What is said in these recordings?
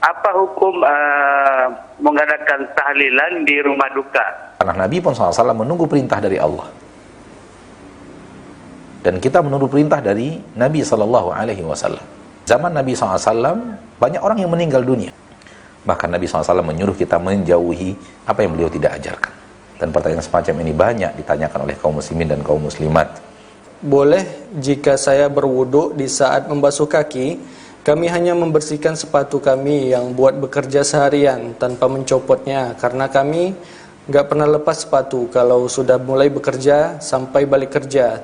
Apa hukum mengadakan tahlilan di rumah duka? Karena Nabi pun SAW menunggu perintah dari Allah. Dan kita menunggu perintah dari Nabi SAW. Zaman Nabi SAW, banyak orang yang meninggal dunia. Bahkan Nabi SAW menyuruh kita menjauhi apa yang beliau tidak ajarkan. Dan pertanyaan semacam ini banyak ditanyakan oleh kaum muslimin dan kaum muslimat. Boleh jika saya berwudu di saat membasuh kaki, kami hanya membersihkan sepatu kami yang buat bekerja seharian tanpa mencopotnya, karena kami nggak pernah lepas sepatu kalau sudah mulai bekerja sampai balik kerja.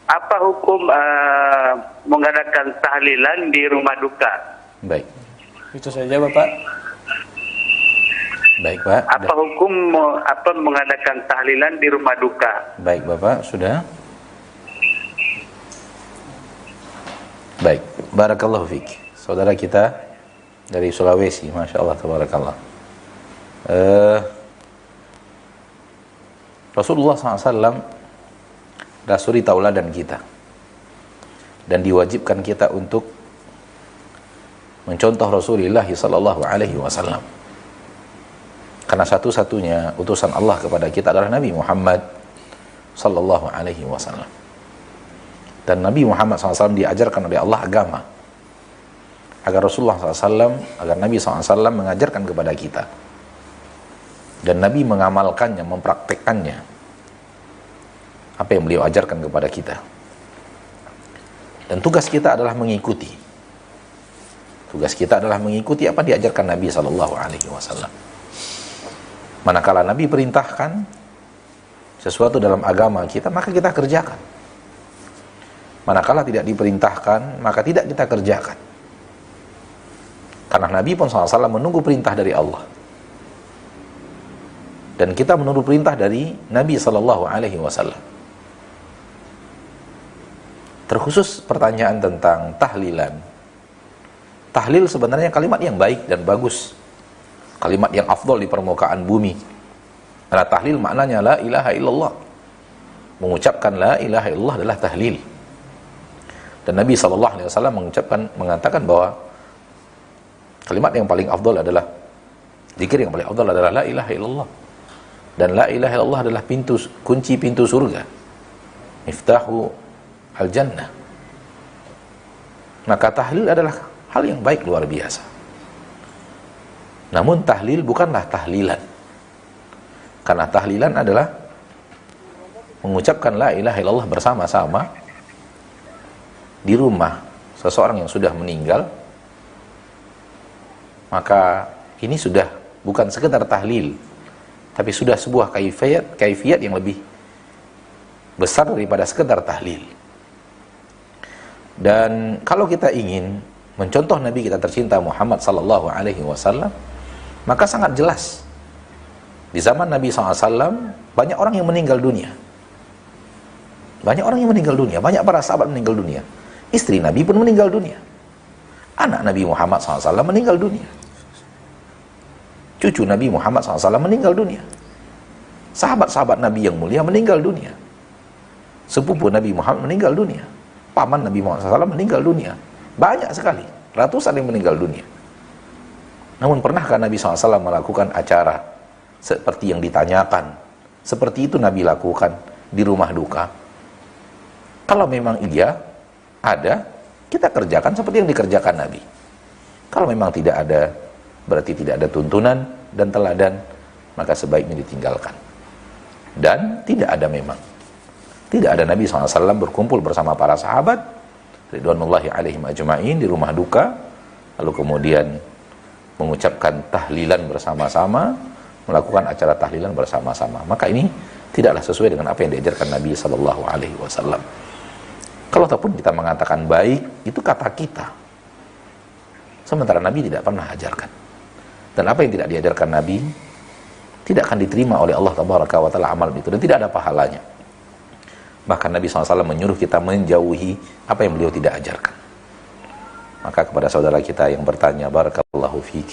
Apa hukum mengadakan tahlilan di rumah duka? Baik. Itu saja Bapak. Baik Pak. Apa hukum mengadakan tahlilan di rumah duka? Baik Bapak, sudah. Baik, barakallahu fiik. Saudara kita dari Sulawesi, Masya Allah, tabarakallah. Rasulullah SAW adalah suri tauladan kita, dan diwajibkan kita untuk mencontoh Rasulullah SAW. Karena satu-satunya utusan Allah kepada kita adalah Nabi Muhammad sallallahu alaihi wasallam. Dan Nabi Muhammad SAW diajarkan oleh Allah agama agar Rasulullah SAW, agar Nabi SAW mengajarkan kepada kita. Dan Nabi mengamalkannya, mempraktekkannya apa yang beliau ajarkan kepada kita. Dan tugas kita adalah mengikuti. Tugas kita adalah mengikuti apa yang diajarkan Nabi sallallahu alaihi wasallam. Manakala Nabi perintahkan sesuatu dalam agama kita, maka kita kerjakan. Manakala tidak diperintahkan, maka tidak kita kerjakan. Karena Nabi pun SAW menunggu perintah dari Allah. Dan kita menunggu perintah dari Nabi SAW. Terkhusus pertanyaan tentang tahlilan. Tahlil sebenarnya kalimat yang baik dan bagus. Kalimat yang afdol di permukaan bumi. Karena tahlil maknanya la ilaha illallah. Mengucapkan la ilaha illallah adalah tahlil. Dan Nabi SAW mengatakan bahwa kalimat yang paling afdol adalah, zikir yang paling afdol adalah la ilaha illallah. Dan la ilaha illallah adalah kunci pintu surga. Miftahu al-jannah. Maka tahlil adalah hal yang baik luar biasa. Namun tahlil bukanlah tahlilan. Karena tahlilan adalah mengucapkan la ilaha illallah bersama-sama di rumah seseorang yang sudah meninggal. Maka ini sudah bukan sekedar tahlil, tapi sudah sebuah kaifiyat yang lebih besar daripada sekedar tahlil. Dan kalau kita ingin mencontoh Nabi kita tercinta Muhammad sallallahu alaihi wasallam, maka sangat jelas di zaman Nabi SAW banyak orang yang meninggal dunia. Banyak orang yang meninggal dunia, banyak para sahabat meninggal dunia. Istri Nabi pun meninggal dunia. Anak Nabi Muhammad SAW meninggal dunia. Cucu Nabi Muhammad SAW meninggal dunia. Sahabat-sahabat Nabi yang mulia meninggal dunia. Sepupu Nabi Muhammad meninggal dunia. Paman Nabi Muhammad SAW meninggal dunia. Banyak sekali, ratusan yang meninggal dunia. Namun pernahkah Nabi SAW melakukan acara seperti yang ditanyakan? Seperti itu Nabi lakukan di rumah duka? Kalau memang iya, ada, kita kerjakan seperti yang dikerjakan Nabi. Kalau memang tidak ada, berarti tidak ada tuntunan dan teladan, maka sebaiknya ditinggalkan. Dan tidak ada memang. Tidak ada Nabi SAW berkumpul bersama para sahabat, ridwanullahi alaihim ajma'in, di rumah duka, lalu kemudian mengucapkan tahlilan bersama-sama, melakukan acara tahlilan bersama-sama. Maka ini tidaklah sesuai dengan apa yang diajarkan Nabi SAW. Kalau ataupun kita mengatakan baik, itu kata kita. Sementara Nabi tidak pernah ajarkan. Dan apa yang tidak diajarkan Nabi tidak akan diterima oleh Allah Tabaraka wa Ta'ala amal itu, dan tidak ada pahalanya. Bahkan Nabi SAW menyuruh kita menjauhi apa yang beliau tidak ajarkan. Maka kepada saudara kita yang bertanya, barakallahu fiik,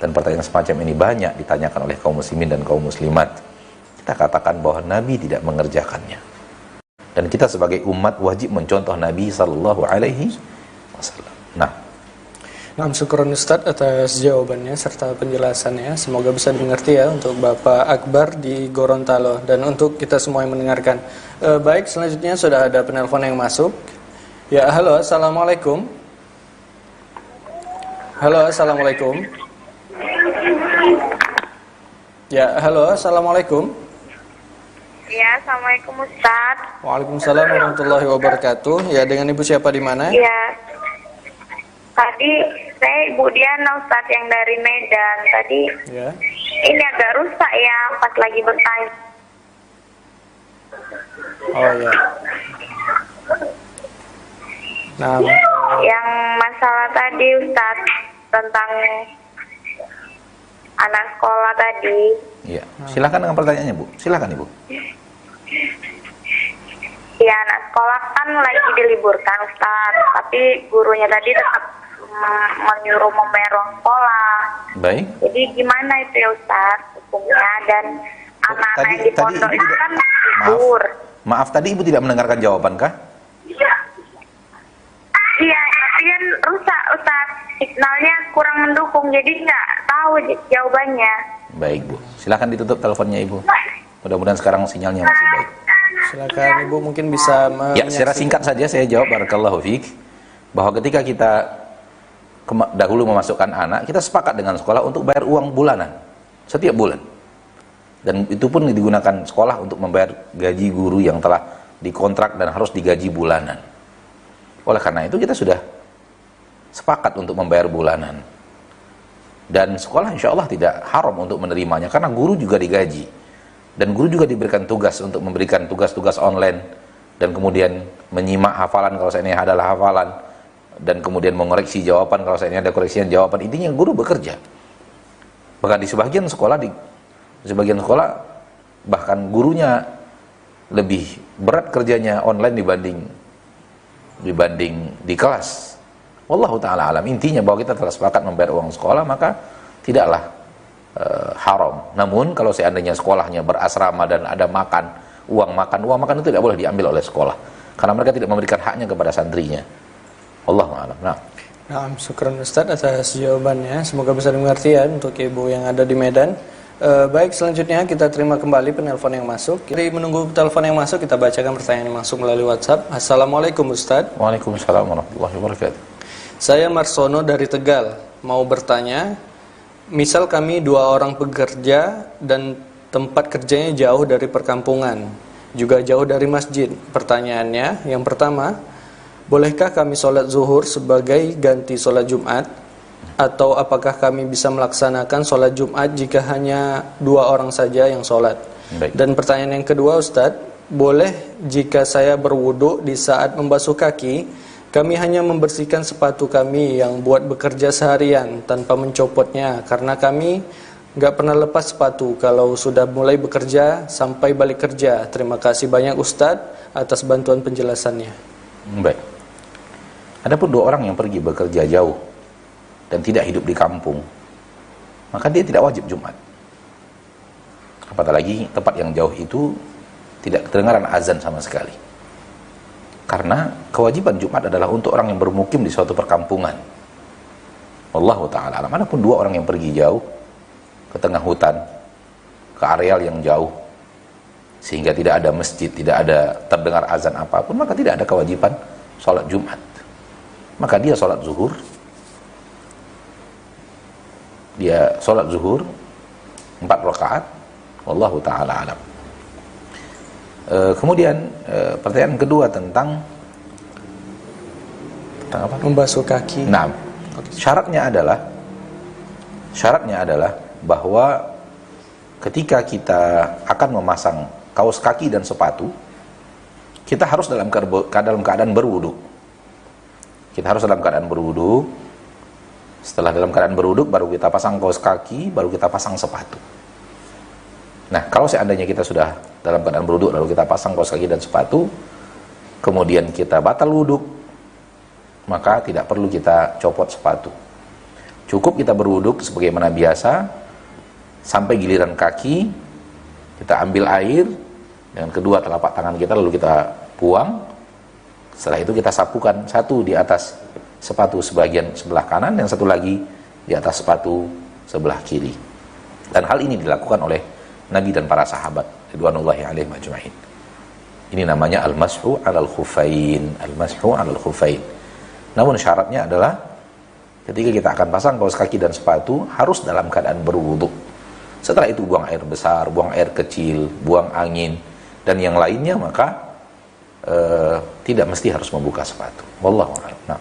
dan pertanyaan semacam ini banyak ditanyakan oleh kaum muslimin dan kaum muslimat, kita katakan bahwa Nabi tidak mengerjakannya. Dan kita sebagai umat wajib mencontoh Nabi sallallahu alaihi wasallam. Nah, syukuran Ustadz atas jawabannya serta penjelasannya. Semoga bisa dimengerti ya untuk Bapak Akbar di Gorontalo dan untuk kita semua yang mendengarkan. Baik, selanjutnya sudah ada penelpon yang masuk. Ya, halo, assalamualaikum. Halo, assalamualaikum. Ya, halo, assalamualaikum. Ya, assalamualaikum Ustaz. Waalaikumsalam warahmatullahi wabarakatuh. Ya, dengan Ibu siapa di mana? Ya, tadi saya Ibu Diana Ustaz yang dari Medan. Tadi Ya. ini agak rusak ya pas lagi bertanya. Oh ya. Nah, Yang masalah tadi Ustaz tentang anak sekolah tadi. Iya. Silakan dengan pertanyaannya, Bu. Silakan, Ibu. Ya, anak sekolah kan lagi diliburkan Ustaz, tapi gurunya tadi tetap menyuruh membayar uang sekolah. Baik. Jadi gimana itu ya Ustaz hukumnya, dan anak-anak yang di pondok Ibu itu tidak- kan libur. Maaf, tadi Ibu tidak mendengarkan jawaban kah? Iya, tapi kan rusak Ustaz, signalnya kurang mendukung, jadi nggak tahu jawabannya. Baik, Bu. Silakan ditutup teleponnya, Ibu. Mudah-mudahan sekarang sinyalnya masih baik. silakan Ibu mungkin bisa Ya, secara singkat saja saya jawab, barakallahu fiik, bahwa ketika kita dahulu memasukkan anak, kita sepakat dengan sekolah untuk bayar uang bulanan setiap bulan. Dan itu pun digunakan sekolah untuk membayar gaji guru yang telah dikontrak dan harus digaji bulanan. Oleh karena itu kita sudah sepakat untuk membayar bulanan. Dan sekolah insya Allah tidak haram untuk menerimanya, karena guru juga digaji. Dan guru juga diberikan tugas untuk memberikan tugas-tugas online, dan kemudian menyimak hafalan kalau seandainya adalah hafalan, dan kemudian mengoreksi jawaban kalau seandainya ada koreksian jawaban. Intinya guru bekerja. Bahkan di sebagian sekolah bahkan gurunya lebih berat kerjanya online dibanding di kelas. Wallahu ta'ala alam. Intinya bahwa kita telah sepakat membayar uang sekolah, maka tidaklah haram. Namun kalau seandainya sekolahnya berasrama dan ada uang makan itu tidak boleh diambil oleh sekolah, karena mereka tidak memberikan haknya kepada santrinya. Wallahu a'lam. Nah, syukran Ustaz atas jawabannya. Semoga bisa dimengerti ya untuk Ibu yang ada di Medan. Baik, selanjutnya kita terima kembali penelpon yang masuk. Jadi menunggu telepon yang masuk, kita bacakan pertanyaan yang masuk melalui WhatsApp. Assalamualaikum Ustaz. Waalaikumsalam warahmatullahi wabarakatuh. Saya Marsono dari Tegal. Mau bertanya, misal kami 2 orang pekerja dan tempat kerjanya jauh dari perkampungan, juga jauh dari masjid. Pertanyaannya, yang pertama, bolehkah kami sholat zuhur sebagai ganti sholat Jumat? Atau apakah kami bisa melaksanakan sholat Jumat jika hanya 2 orang saja yang sholat? Baik. Dan pertanyaan yang kedua Ustadz, boleh jika saya berwudu di saat membasuh kaki, kami hanya membersihkan sepatu kami yang buat bekerja seharian tanpa mencopotnya, karena kami nggak pernah lepas sepatu kalau sudah mulai bekerja sampai balik kerja. Terima kasih banyak Ustadz atas bantuan penjelasannya. Baik. Adapun 2 orang yang pergi bekerja jauh dan tidak hidup di kampung, maka dia tidak wajib Jumat. Apatah lagi tempat yang jauh itu tidak kedengaran azan sama sekali. Karena kewajiban Jumat adalah untuk orang yang bermukim di suatu perkampungan. Wallahu ta'ala alam. Adapun 2 orang yang pergi jauh ke tengah hutan, ke areal yang jauh, sehingga tidak ada masjid, tidak ada terdengar azan apapun, maka tidak ada kewajiban sholat Jumat. Maka dia sholat zuhur, dia sholat zuhur 4 rakaat. Wallahu ta'ala alam. Kemudian pertanyaan kedua tentang apa? Membasuh kaki. Nah, syaratnya adalah bahwa ketika kita akan memasang kaos kaki dan sepatu, kita harus dalam keadaan berwudu. Kita harus dalam keadaan berwudu. Setelah dalam keadaan berwudu, baru kita pasang kaos kaki, baru kita pasang sepatu. Nah, kalau seandainya kita sudah dalam keadaan berwudu, lalu kita pasang kaos kaki dan sepatu, kemudian kita batal wudu, maka tidak perlu kita copot sepatu. Cukup kita berwudu sebagaimana biasa, sampai giliran kaki, kita ambil air dengan kedua telapak tangan kita, lalu kita buang. Setelah itu kita sapukan, satu di atas sepatu sebagian sebelah kanan, yang satu lagi di atas sepatu sebelah kiri. Dan hal ini dilakukan oleh Nabi dan para sahabat ridwanullahi alaihim ajma'in. Ini namanya al-mashu 'alal khuffain, al-mashu 'alal khuffain. Namun syaratnya adalah ketika kita akan pasang kaos kaki dan sepatu harus dalam keadaan berwudu. Setelah itu buang air besar, buang air kecil, buang angin dan yang lainnya, maka tidak mesti harus membuka sepatu. Wallahu a'lam. Nah.